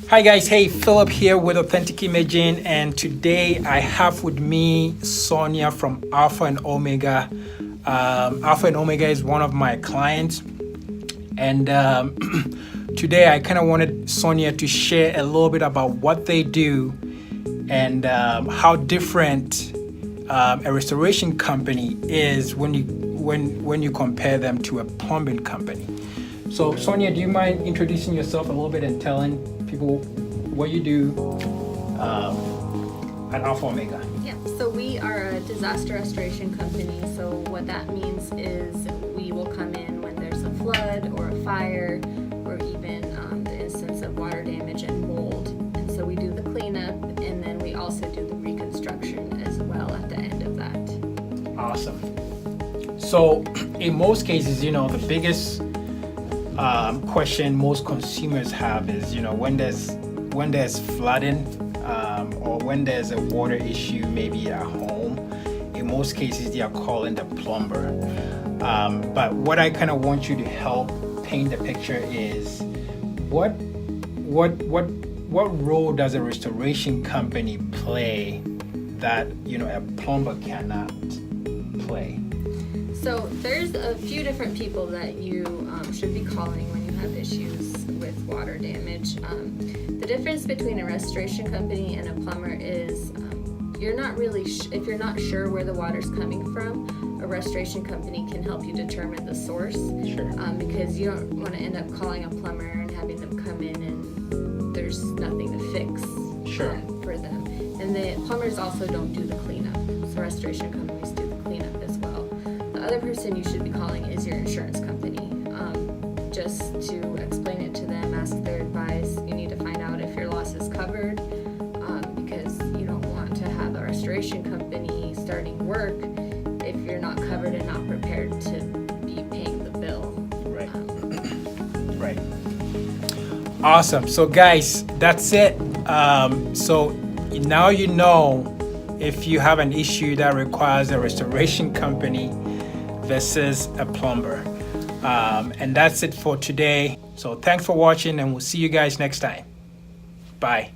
Hi guys, hey, Philip here with Authentic Imaging, and today I have with me Sonia from Alpha and Omega. Alpha and Omega is one of my clients, and today I kind of wanted Sonia to share a little bit about what they do and how different a restoration company is when you compare them to a plumbing company. So Sonia, do you mind introducing yourself a little bit and telling people what you do at Alpha Omega? Yeah, so we are a disaster restoration company. So what that means is we will come in when there's a flood or a fire or even the instance of water damage and mold. And so we do the cleanup, and then we also do the reconstruction as well at the end of that. Awesome. So in most cases, the biggest question most consumers have is, when there's flooding or when there's a water issue, maybe at home. In most cases, they are calling the plumber. But what I kind of want you to help paint the picture is what role does a restoration company play that a plumber cannot play? So there's a few different people that you should be calling when you have issues with water damage. The difference between a restoration company and a plumber is you're not really if you're not sure where the water's coming from, a restoration company can help you determine the source. Sure. Because you don't want to end up calling a plumber and having them come in and there's nothing to fix. Sure. For them. And the plumbers also don't do the cleanup. So restoration companies do the cleanup as well. The other person you should be calling is your insurance company. Just to explain it to them, ask their advice. You need to find out if your loss is covered, because you don't want to have a restoration company starting work if you're not covered and not prepared to be paying the bill. Right. Right. Awesome. So guys, that's it. So now you know if you have an issue that requires a restoration company versus a plumber. And that's it for today. So thanks for watching, and we'll see you guys next time. Bye.